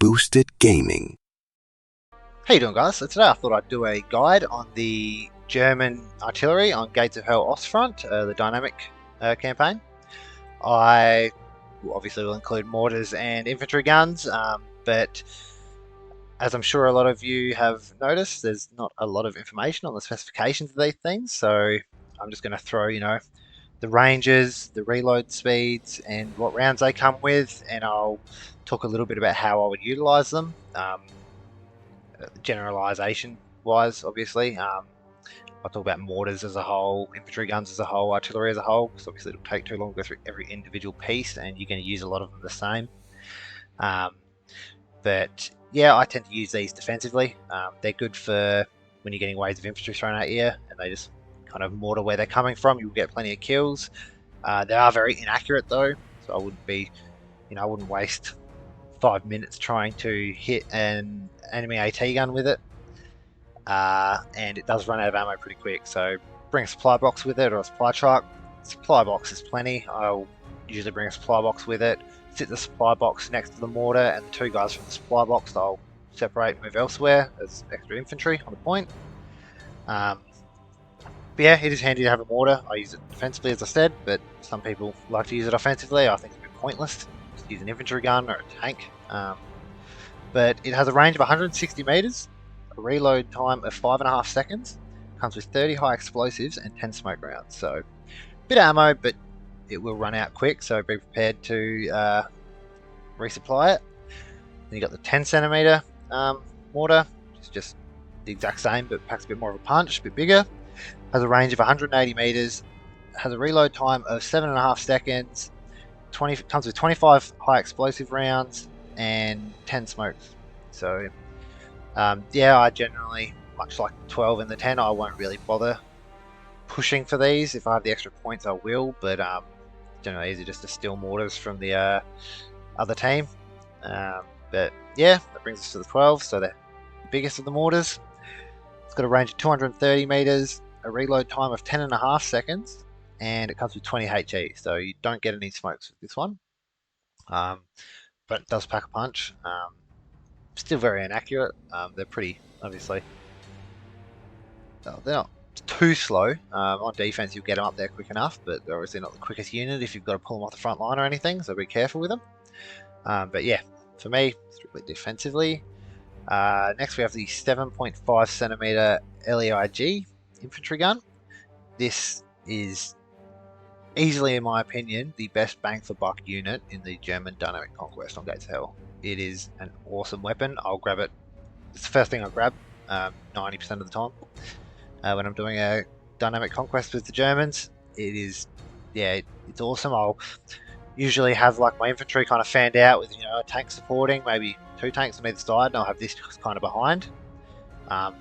boosted gaming. How you doing, guys? So today I thought I'd do a guide on the German artillery on Gates of Hell Ostfront, the dynamic campaign. I obviously will include mortars and infantry guns, but as I'm sure a lot of you have noticed, there's not a lot of information on the specifications of these things, so I'm just going to throw, the ranges, the reload speeds, and what rounds they come with, and I'll talk a little bit about how I would utilize them. Generalization wise, obviously. I'll talk about mortars as a whole, infantry guns as a whole, artillery as a whole, because obviously it'll take too long to go through every individual piece, and you're going to use a lot of them the same. But yeah, I tend to use these defensively. They're good for when you're getting waves of infantry thrown at you, and they just kind of mortar where they're coming from. You'll get plenty of kills. They are very inaccurate though, so I wouldn't be, I wouldn't waste 5 minutes trying to hit an enemy AT gun with it. And it does run out of ammo pretty quick, so bring a supply box with it or a supply truck. Supply box is plenty. I'll usually bring a supply box with it, sit the supply box next to the mortar, and the two guys from the supply box I'll separate and move elsewhere as extra infantry on the point. But yeah, it is handy to have a mortar. I use it defensively, as I said, but some people like to use it offensively. I think it's a bit pointless. Just use an infantry gun or a tank. But it has a range of 160 meters, a reload time of 5.5 seconds, comes with 30 high explosives and 10 smoke rounds. So, a bit of ammo, but it will run out quick, so be prepared to resupply it. Then you got the 10 centimeter mortar, which is just the exact same, but packs a bit more of a punch, a bit bigger. Has a range of 180 meters, has a reload time of 7.5 seconds, comes with 25 high explosive rounds and 10 smokes. So yeah, I generally, much like the 12 and the 10, I won't really bother pushing for these. If I have the extra points, I will, but generally these are just the steel mortars from the other team. But yeah, that brings us to the 12, so they're the biggest of the mortars. It's got a range of 230 meters, a reload time of 10.5 seconds, and it comes with 20 HE, so you don't get any smokes with this one. But it does pack a punch. Still very inaccurate. They're pretty, obviously. They're not too slow. On defense, you'll get them up there quick enough, but they're obviously not the quickest unit if you've got to pull them off the front line or anything, so be careful with them. But yeah, for me, strictly defensively. Next, we have the 7.5 centimeter leIG infantry gun. This is easily, in my opinion, the best bang for buck unit in the German dynamic conquest on Gates of Hell. It is an awesome weapon. I'll grab it. It's the first thing I grab 90% of the time when I'm doing a dynamic conquest with the Germans. It is, yeah, it's awesome. I'll usually have like my infantry kind of fanned out with a tank supporting, maybe 2 tanks on either side, and I'll have this kind of behind,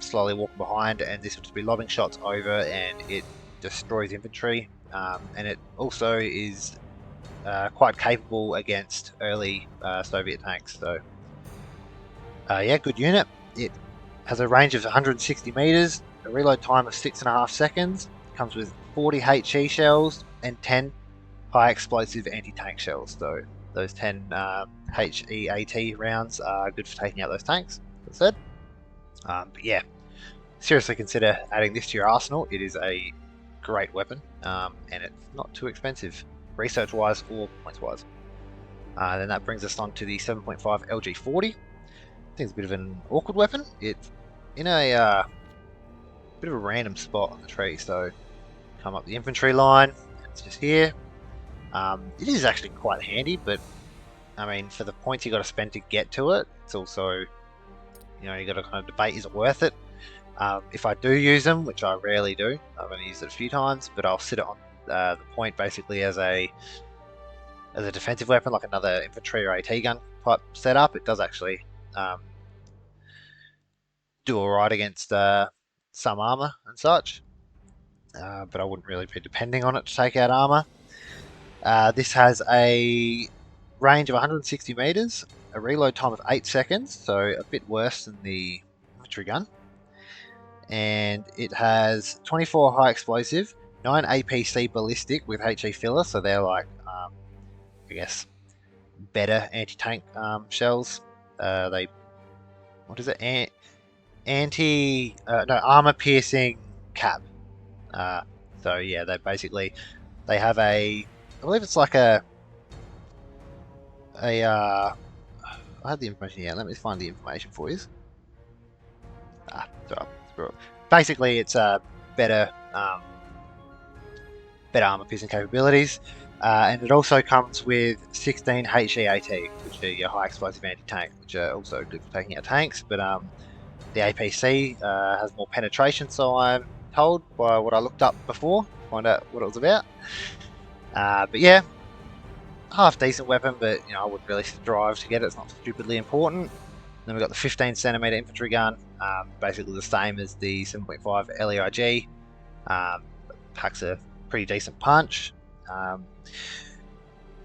slowly walking behind, and this will just be lobbing shots over, and it destroys infantry. And it also is quite capable against early Soviet tanks. So yeah, good unit. It has a range of 160 meters, a reload time of 6.5 seconds, comes with 40 HE shells and 10 high explosive anti-tank shells. So those 10 HEAT rounds are good for taking out those tanks, as I said. But yeah, seriously consider adding this to your arsenal. It is a great weapon, and it's not too expensive, research-wise or points-wise. Then that brings us on to the 7.5 LG40. I think it's a bit of an awkward weapon. It's in a bit of a random spot on the tree, so come up the infantry line, it's just here. It is actually quite handy, but I mean, for the points you got to spend to get to it, it's also, you got to kind of debate, is it worth it? If I do use them, which I rarely do, I've only used it a few times, but I'll sit it on the point basically as a defensive weapon, like another infantry or AT gun type setup. It does actually do alright against some armor and such, but I wouldn't really be depending on it to take out armor. This has a range of 160 meters, a reload time of 8 seconds, so a bit worse than the infantry gun. And it has 24 high explosive, 9 APC ballistic with HE filler, so they're like, I guess, better anti-tank shells they, what is it? Armor piercing cap. So yeah, they have I believe it's like I had the information here. Let me find the information for you. Basically, it's a better armor piercing capabilities, and it also comes with 16 HEAT, which are your high explosive anti-tank, which are also good for taking out tanks. But the APC has more penetration, so I'm told by what I looked up before, find out what it was about. But yeah, half decent weapon, but I wouldn't really strive to get it. It's not stupidly important. Then we've got the 15cm infantry gun, basically the same as the 7.5 leIG. Packs a pretty decent punch.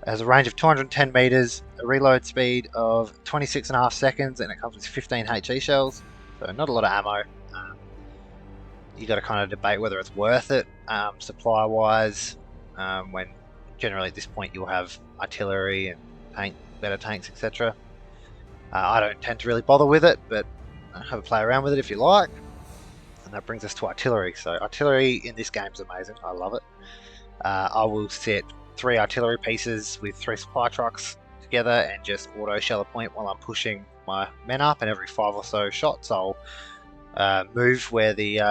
Has a range of 210 meters, a reload speed of 26.5 seconds, and it comes with 15 HE shells, so not a lot of ammo. You got to kind of debate whether it's worth it supply-wise, when generally at this point you'll have artillery and better tanks, etc. I don't tend to really bother with it, but have a play around with it if you like. And that brings us to artillery. So artillery in this game is amazing. I love it. I will set 3 artillery pieces with 3 supply trucks together and just auto shell a point while I'm pushing my men up, and every 5 or so shots I'll move where the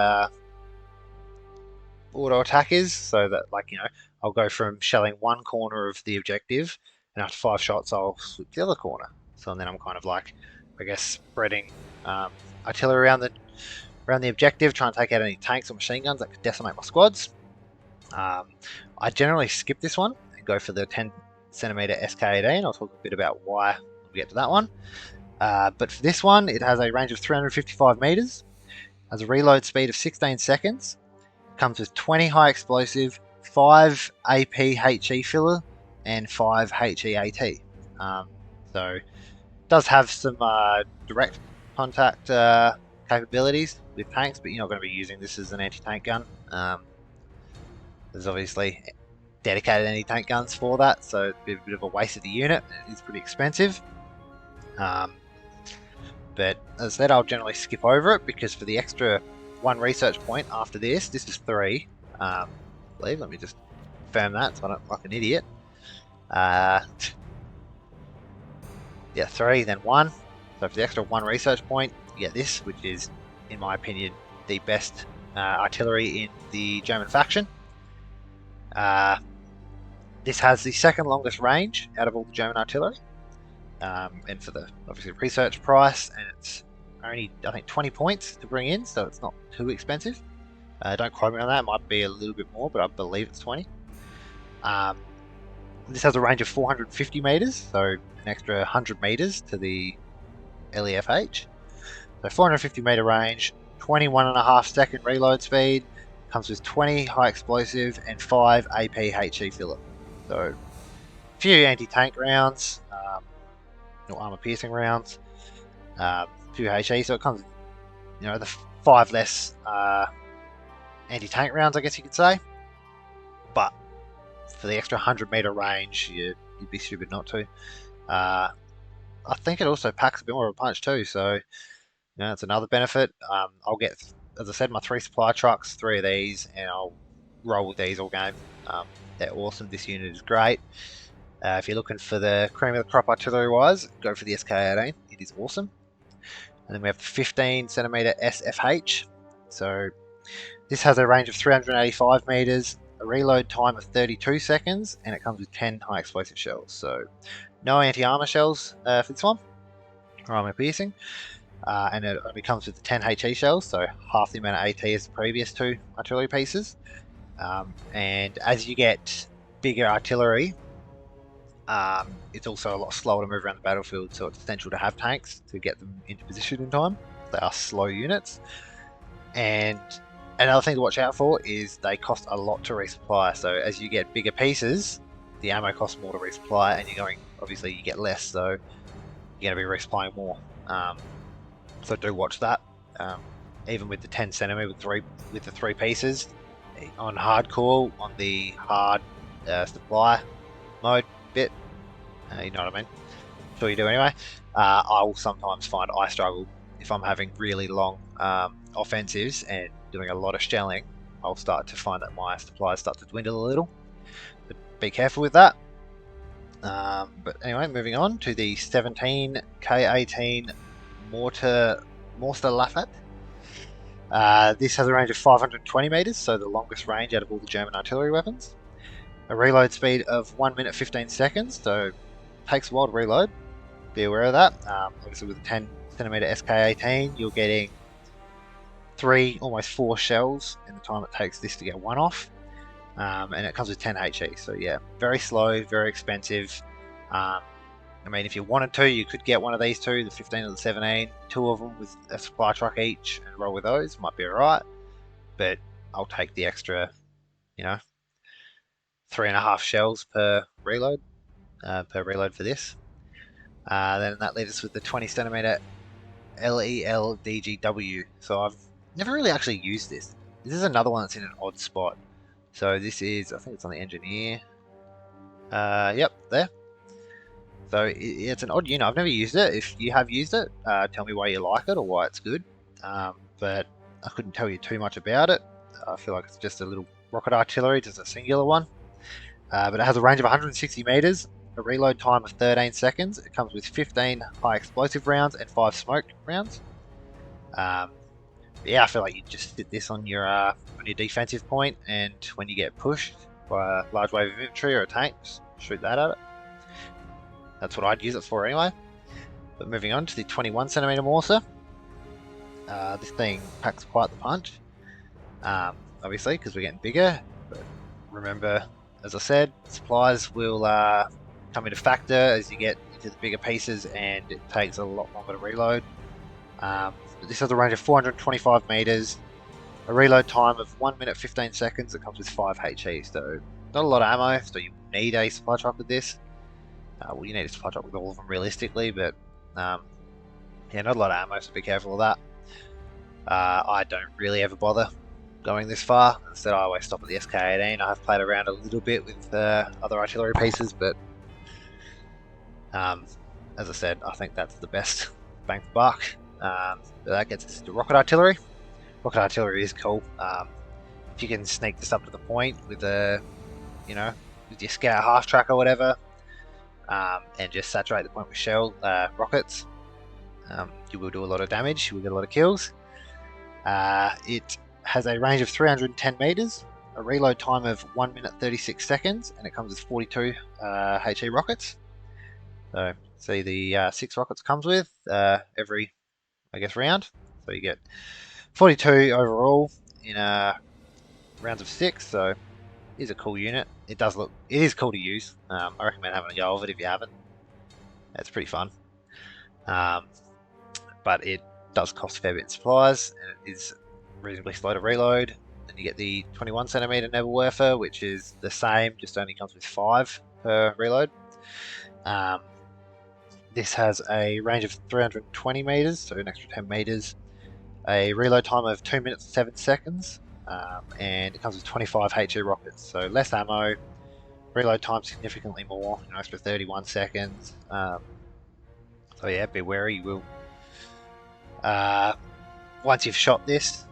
auto attack is, so that I'll go from shelling one corner of the objective, and after 5 shots I'll switch the other corner. So then I'm kind of spreading artillery around the objective, trying to take out any tanks or machine guns that could decimate my squads. I generally skip this one and go for the 10cm SK18. I'll talk a bit about why when we get to that one. But for this one, it has a range of 355 meters, has a reload speed of 16 seconds, comes with 20 high explosive, 5 AP HE filler, and 5 HEAT. So it does have some direct contact capabilities with tanks, but you're not going to be using this as an anti-tank gun. There's obviously dedicated anti-tank guns for that, so it'd be a bit of a waste of the unit. It's pretty expensive. But as I said, I'll generally skip over it, because for the extra 1 research point after this is 3. I believe. Let me just confirm that so I don't look like an idiot. Yeah, 3, then 1. So for the extra 1 research point, you get this, which is, in my opinion, the best artillery in the German faction. This has the 2nd longest range out of all the German artillery, and for the obviously research price, and it's only, I think, 20 points to bring in, so it's not too expensive. Don't quote me on that, it might be a little bit more, but I believe it's 20. This has a range of 450 meters, so an extra 100 meters to the LeFH. So 450 meter range, 21.5 second reload speed, comes with 20 high explosive and 5 AP HE filler. So a few anti-tank rounds, or armor piercing rounds, a few HE, so it comes with, the 5 less anti-tank rounds, I guess you could say. But for the extra 100 meter range, you'd be stupid not to. I think it also packs a bit more of a punch too, so that's another benefit. I'll get, as I said, my 3 supply trucks, 3 of these, and I'll roll with these all game. They're awesome. This unit is great. If you're looking for the cream of the crop artillery wise, go for the SK18. It is awesome. And then we have the 15cm SFH. So this has a range of 385 meters, a reload time of 32 seconds, and it comes with 10 high explosive shells. So no anti-armor shells for this one, or armor piercing. And it only comes with the 10 HE shells, so half the amount of AT as the previous 2 artillery pieces. And as you get bigger artillery, it's also a lot slower to move around the battlefield, so it's essential to have tanks to get them into position in time. They are slow units. And another thing to watch out for is they cost a lot to resupply, so as you get bigger pieces, the ammo costs more to resupply, and obviously you get less, so you're going to be resupplying more. So do watch that. Even with the 10cm with the 3 pieces on hardcore, on the hard supply mode bit, you know what I mean. sure you do anyway. I will sometimes find I struggle if I'm having really long offensives and doing a lot of shelling. I'll start to find that my supplies start to dwindle a little. But be careful with that. But anyway, moving on to the 17 K18 Morserlafette. This has a range of 520 meters, so the longest range out of all the German artillery weapons. A reload speed of 1 minute 15 seconds, so it takes a while to reload. Be aware of that. Obviously, with a 10 centimeter SK18, you're getting 3, almost 4 shells in the time it takes this to get one off. And it comes with 10 HE, so yeah, very slow, very expensive. I mean, if you wanted to, you could get one of these two, the 15 or the 17, 2 of them with a supply truck each, and roll with those. Might be alright, but I'll take the extra, 3.5 shells per reload for this. Then that leaves us with the 20 centimeter leLdgW. So I've never really actually used this. This is another one that's in an odd spot. So this is, I think it's on the engineer. Yep, there. So it's an odd unit. I've never used it. If you have used it, tell me why you like it or why it's good. But I couldn't tell you too much about it. I feel like it's just a little rocket artillery, just a singular one. But it has a range of 160 meters, a reload time of 13 seconds. It comes with 15 high explosive rounds and 5 smoke rounds. Yeah, I feel like you just sit this on your defensive point, and when you get pushed by a large wave of infantry or a tank, just shoot that at it. That's what I'd use it for anyway. But moving on to the 21 centimeter Morser. This thing packs quite the punch. Obviously, because we're getting bigger. But remember, as I said, supplies will come into factor as you get into the bigger pieces, and it takes a lot longer to reload. This has a range of 425 meters, a reload time of 1 minute 15 seconds. It comes with 5 HE, so not a lot of ammo, so you need a supply truck with this. Well, you need a supply truck with all of them realistically, but yeah, not a lot of ammo, so be careful of that. I don't really ever bother going this far. Instead, I always stop at the SK18. I have played around a little bit with other artillery pieces, but as I said, I think that's the best bang for buck. That gets us into rocket artillery. Rocket artillery is cool. If you can sneak this up to the point with with your scout half track or whatever, and just saturate the point with shell rockets, you will do a lot of damage. You will get a lot of kills. It has a range of 310 meters, a reload time of 1 minute 36 seconds, and it comes with 42 HE rockets. So see the 6 rockets comes with every, I guess, round. So you get 42 overall in rounds of 6. So it is a cool unit. It is cool to use. I recommend having a go of it if you haven't. It's pretty fun. But it does cost a fair bit in supplies, and it is reasonably slow to reload. Then you get the 21 centimeter nebelwerfer, which is the same, just only comes with 5 per reload. This has a range of 320 meters, so an extra 10 meters, a reload time of 2 minutes 7 seconds, and it comes with 25 HE rockets, so less ammo, reload time significantly more, an extra 31 seconds. So yeah, be wary. You will once you've shot this,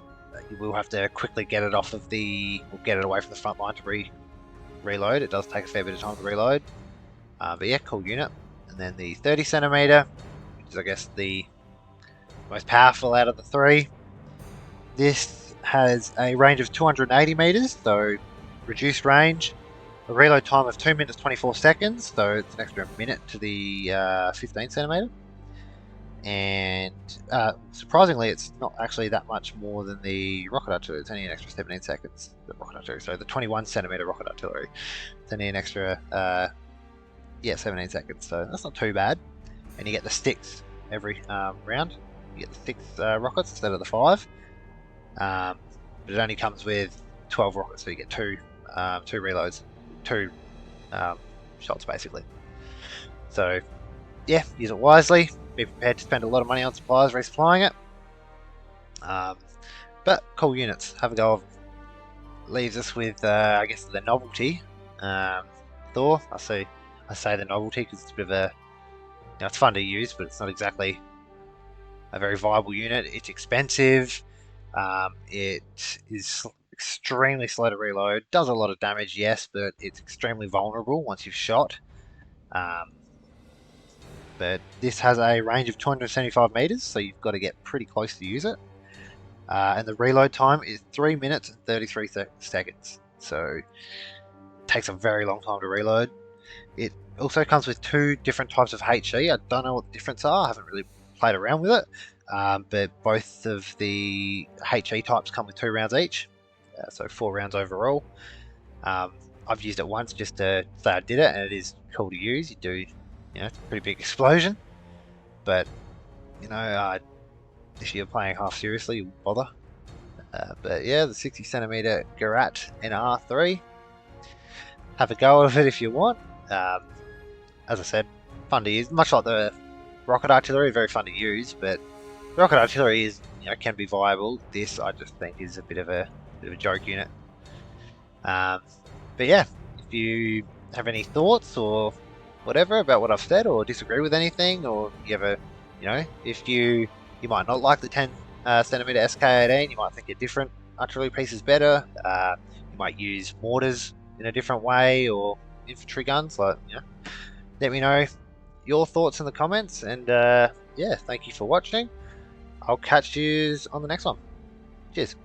you will have to quickly get it off of get it away from the front line to reload. It does take a fair bit of time to reload, but yeah, cool unit. And then the 30 centimeter, which is I guess the most powerful out of the 3. This has a range of 280 meters, so reduced range, a reload time of 2 minutes 24 seconds, so it's an extra minute to the 15 centimeter. And surprisingly, it's not actually that much more than the rocket artillery. It's only an extra 17 seconds. The rocket artillery, so the 21 centimeter rocket artillery, it's only an extra 17 seconds. So that's not too bad. And you get the sticks every round. You get the 6 rockets instead of the 5. But it only comes with 12 rockets, so you get 2 reloads, 2 shots basically. So yeah, use it wisely. Be prepared to spend a lot of money on supplies resupplying it. But cool units, have a go of them. Leaves us with, I guess, the novelty. THOR. I say the novelty because it's a bit of a Now, it's fun to use, but it's not exactly a very viable unit. It's expensive. It is extremely slow to reload. Does a lot of damage, yes, but it's extremely vulnerable once you've shot. But this has a range of 275 meters, so you've got to get pretty close to use it. And the reload time is 3 minutes and 33 seconds. So it takes a very long time to reload. It also comes with 2 different types of HE. I don't know what the difference are. I haven't really played around with it. But both of the HE types come with 2 rounds each. So 4 rounds overall. I've used it once just to say I did it, and it is cool to use. You do, it's a pretty big explosion. But, if you're playing half seriously, you won't bother. But yeah, the 60 centimeter Gerat Nr 3. Have a go of it if you want. As I said, fun to use. Much like the rocket artillery, very fun to use. But rocket artillery is, can be viable. This, I just think, is a bit of a joke unit. But yeah, if you have any thoughts or whatever about what I've said, or disagree with anything, or you ever, if you might not like the 10 centimeter SK18, you might think a different artillery piece is better. You might use mortars in a different way, or infantry guns. Let me know your thoughts in the comments, and yeah, thank you for watching. I'll catch you on the next one. Cheers.